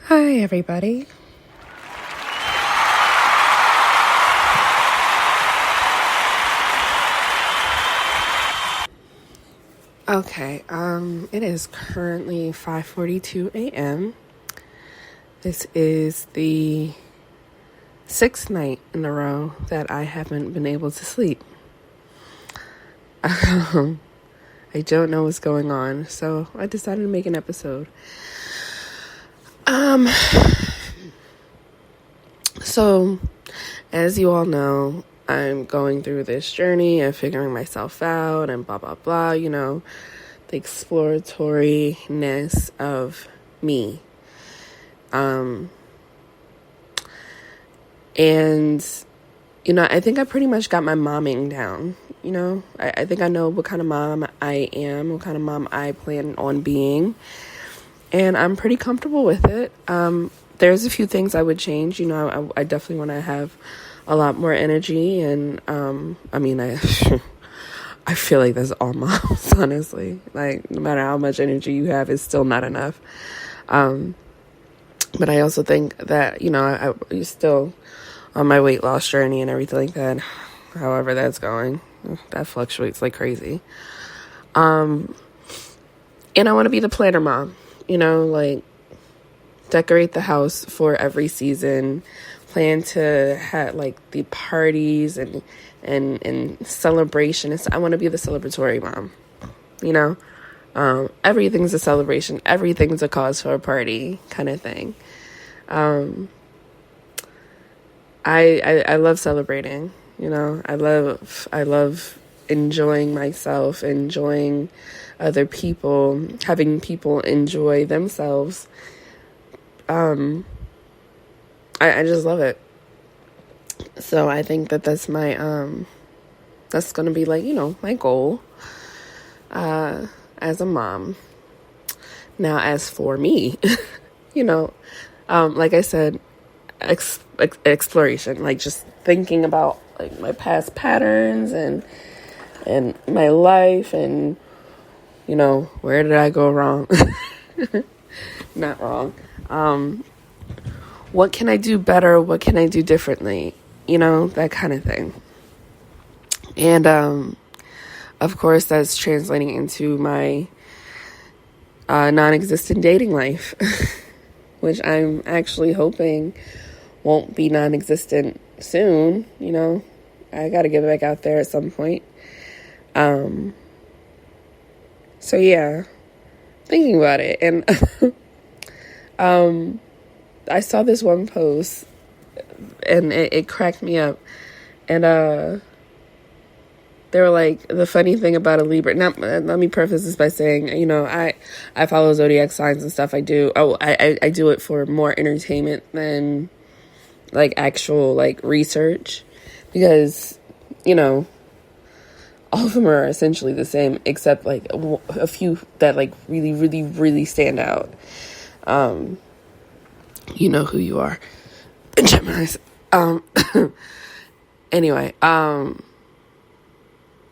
Hi, everybody. Okay, it is currently 5:42 a.m. This is the sixth night in a row that I haven't been able to sleep. I don't know what's going on, so I decided to make an episode. So, as you all know, I'm going through this journey of figuring myself out and blah, blah, blah, the exploratoriness of me. And, I think I pretty much got my momming down, I think I know what kind of mom I am, what kind of mom I plan on being, and I'm pretty comfortable with it. There's a few things I would change, I definitely want to have a lot more energy, and I feel like that's all moms, honestly. Like, no matter how much energy you have, it's still not enough. But I also think that, I'm still on my weight loss journey and everything like that. However that's going, that fluctuates like crazy. And I want to be the planner mom, decorate the house for every season, plan to have the parties and celebration. I want to be the celebratory mom, everything's a celebration, everything's a cause for a party kind of thing. I love celebrating, I love enjoying myself, enjoying other people, having people enjoy themselves. I just love it. So I think that's my, that's going to be my goal, as a mom. Now, as for me, like I said, exploration, just thinking about my past patterns and my life and, where did I go wrong? Not wrong. What can I do better? What can I do differently? That kind of thing. And, of course, that's translating into my non-existent dating life, which I'm actually hoping won't be non-existent soon. I got to get back out there at some point. So yeah, thinking about it. And I saw this one post and it cracked me up. And they were like, the funny thing about a Libra. Now, let me preface this by saying, I follow zodiac signs and stuff. I do it for more entertainment than actual research, because all of them are essentially the same, except a few that really, really, really stand out. You know who you are. Geminis. Anyway,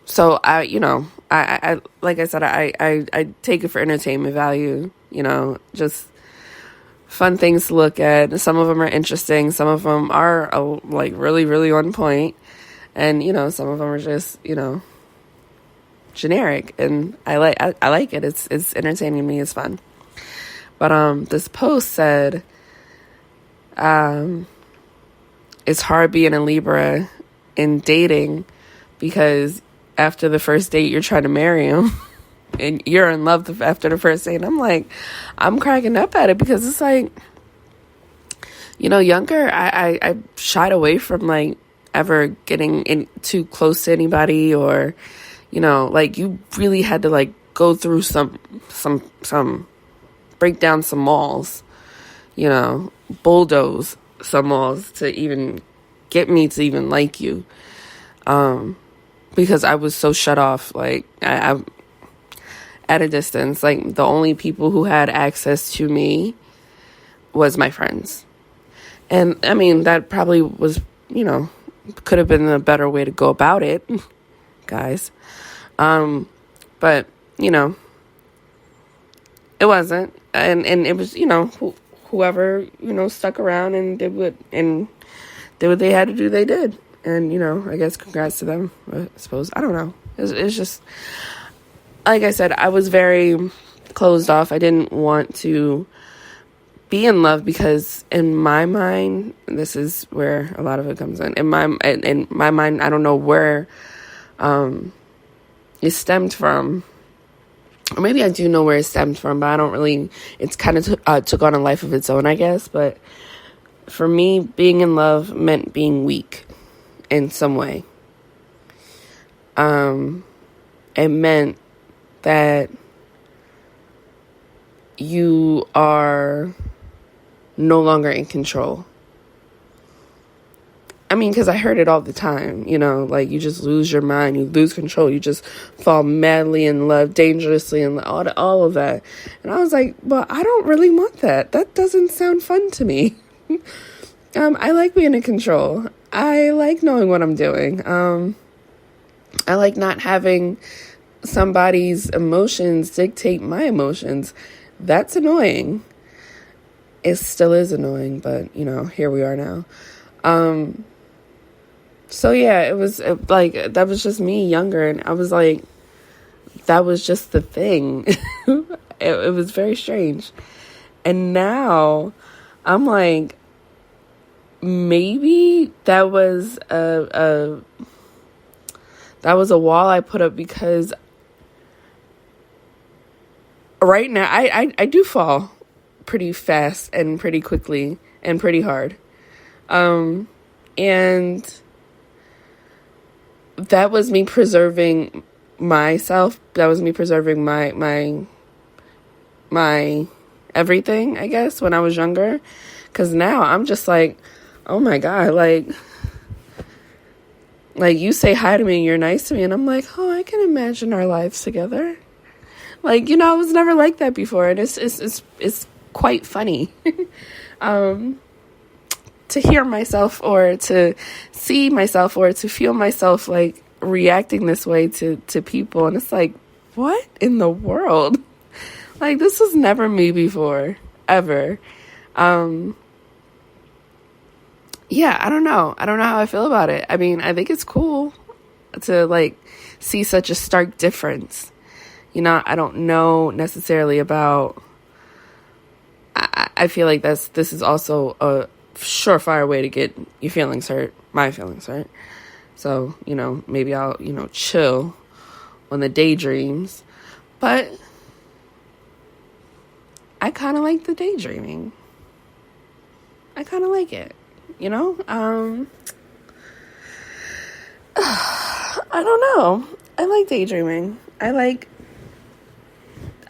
so I like I said, I take it for entertainment value, just fun things to look at. Some of them are interesting. Some of them are really, really on point. And, some of them are just, generic. And I like it. It's entertaining me. It's fun. But, this post said, it's hard being a Libra in dating because after the first date, you're trying to marry him and you're in love after the first date. And I'm cracking up at it because it's younger, I shied away from ever getting in too close to anybody, or, you really had to go through some break down some walls, bulldoze some walls to even get me to even like you. Because I was so shut off, I at a distance. The only people who had access to me was my friends. And, that probably was, could have been a better way to go about it, guys. But, it wasn't. And it was, who whoever, stuck around and did what they had to do, they did. And, I guess congrats to them, I suppose. I don't know. It's just, like I said, I was very closed off. I didn't want to be in love because in my mind, this is where a lot of it comes in. In my mind, I don't know where it stemmed from. Or maybe I do know where it stemmed from, but I don't really, it's kind of took on a life of its own, I guess. But for me, being in love meant being weak in some way. It meant that you are no longer in control. I mean, because I heard it all the time, like you just lose your mind, you lose control, you just fall madly in love, dangerously in love, all of that. And I was like, well, I don't really want that. That doesn't sound fun to me. I like being in control. I like knowing what I'm doing. I like not having somebody's emotions dictate my emotions. That's annoying. It still is annoying, but, here we are now. So yeah, it was like, that was just me younger. And I was like, that was just the thing. It was very strange. And now I'm like, maybe that was a wall I put up because right now I do fall pretty fast and pretty quickly and pretty hard. And that was me preserving myself. That was me preserving my everything, I guess, when I was younger. 'Cause now I'm just like, oh my God, like you say hi to me and you're nice to me. And I'm like, oh, I can imagine our lives together. Like, I was never like that before. And it's quite funny. To hear myself or to see myself or to feel myself like reacting this way to people. And it's like, what in the world? Like, this was never me before, ever. Yeah, I don't know. I don't know how I feel about it. I mean, I think it's cool to like see such a stark difference. I don't know necessarily about, I feel like this is also a surefire way to get your feelings hurt, my feelings hurt. So, maybe I'll, chill on the daydreams. But I kind of like the daydreaming. I kind of like it, I don't know. I like daydreaming. I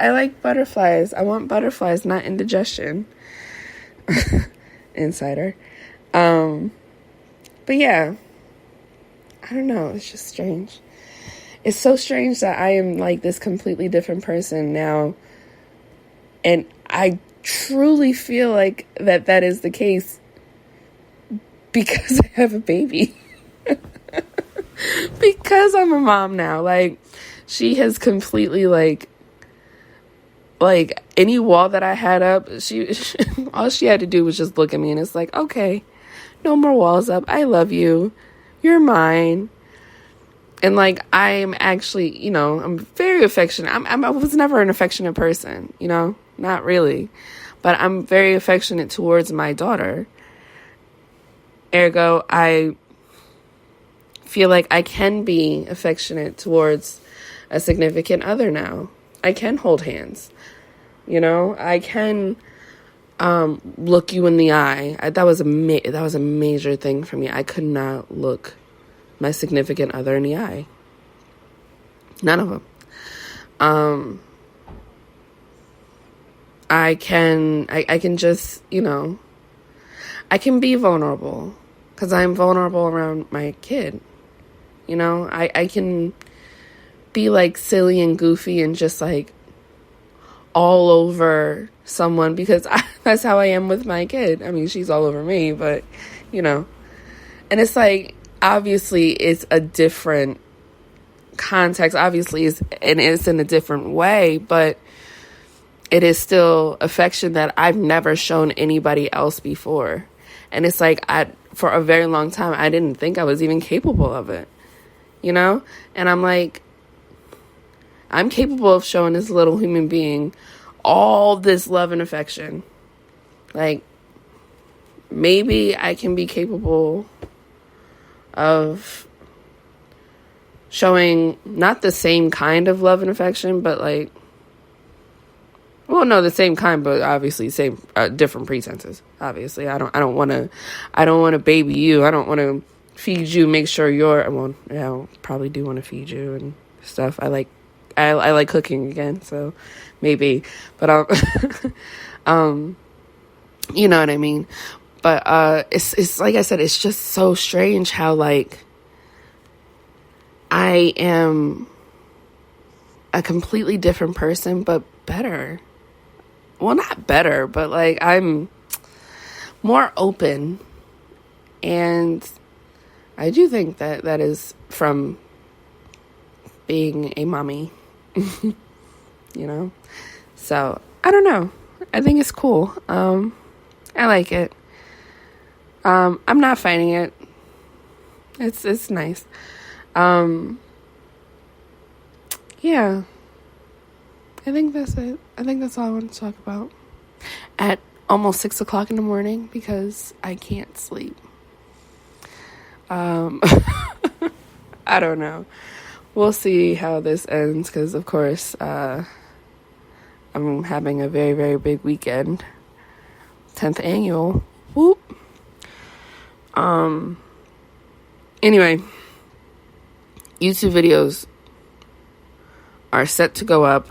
like butterflies. I want butterflies, not indigestion. Insider. But yeah, I don't know. It's just strange. It's so strange that I am like this completely different person now. And I truly feel like that is the case because I have a baby. Because I'm a mom now. Like, she has completely like any wall that I had up, she all she had to do was just look at me, and it's like, okay, no more walls up. I love you. You're mine. And like, I'm actually, I'm very affectionate. I was never an affectionate person, not really, but I'm very affectionate towards my daughter. Ergo, I feel like I can be affectionate towards a significant other now. I can hold hands. I can look you in the eye. That was a major thing for me. I could not look my significant other in the eye. None of them. I can just, I can be vulnerable because I'm vulnerable around my kid. I can be like silly and goofy and just like all over someone because that's how I am with my kid. I mean, she's all over me, but and it's like, obviously it's a different context, obviously it's in a different way, but it is still affection that I've never shown anybody else before. And it's like, for a very long time, I didn't think I was even capable of it, you know? And I'm like, I'm capable of showing this little human being all this love and affection. Like, maybe I can be capable of showing not the same kind of love and affection, but like, well, no, the same kind, but obviously same, different pretenses. Obviously, I don't want to baby you. I don't want to feed you. Make sure well, yeah, I probably do want to feed you and stuff. I like cooking again, so maybe, but you know what I mean. But it's like I said, it's just so strange how like I am a completely different person, but better. Well, not better, but like I'm more open. And I do think that is from being a mommy, you know? So, I don't know. I think it's cool. I like it. I'm not fighting it. It's nice. Yeah. I think that's it. I think that's all I want to talk about at almost 6 o'clock in the morning because I can't sleep. I don't know. We'll see how this ends because, of course, I'm having a very, very big weekend. 10th annual. Whoop. Anyway, YouTube videos are set to go up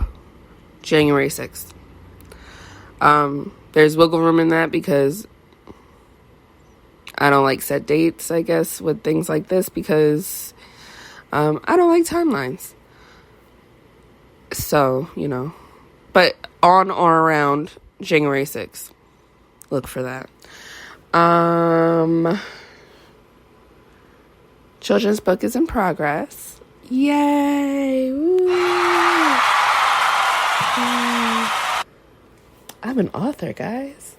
January 6th. There's wiggle room in that because I don't like set dates, I guess, with things like this because I don't like timelines. So, you know, but on or around January 6th. Look for that. Children's book is in progress. Yay! Woo. I'm an author, guys.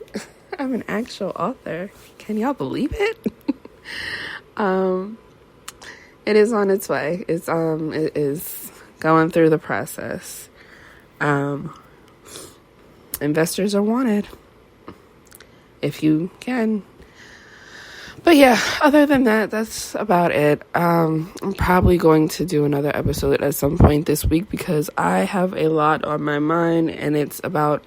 I'm an actual author. Can y'all believe it? It is on its way. It is going through the process. Investors are wanted. If you can. But yeah, other than that, that's about it. I'm probably going to do another episode at some point this week because I have a lot on my mind and it's about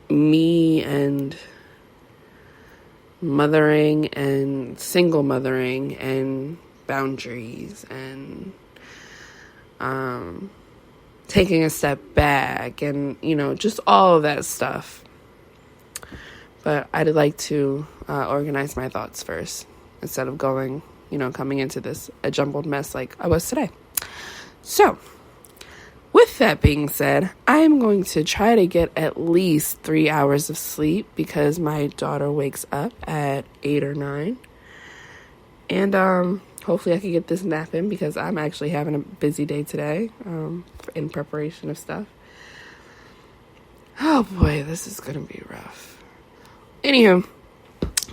me and mothering and single mothering and boundaries and taking a step back and, you know, just all of that stuff. But I'd like to organize my thoughts first instead of coming into this a jumbled mess like I was today. So, with that being said, I'm going to try to get at least 3 hours of sleep because my daughter wakes up at 8 or 9. And hopefully I can get this nap in because I'm actually having a busy day today in preparation of stuff. Oh boy, this is going to be rough. Anywho,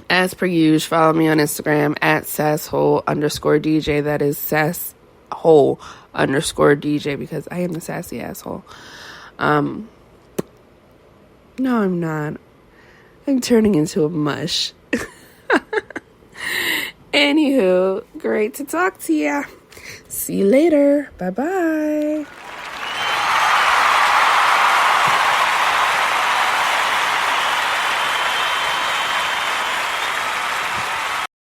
as per usual, follow me on Instagram at sasshole_DJ. That is sasshole_DJ because I am the sassy asshole. No, I'm not. I'm turning into a mush. Anywho, great to talk to ya. See you later. Bye-bye.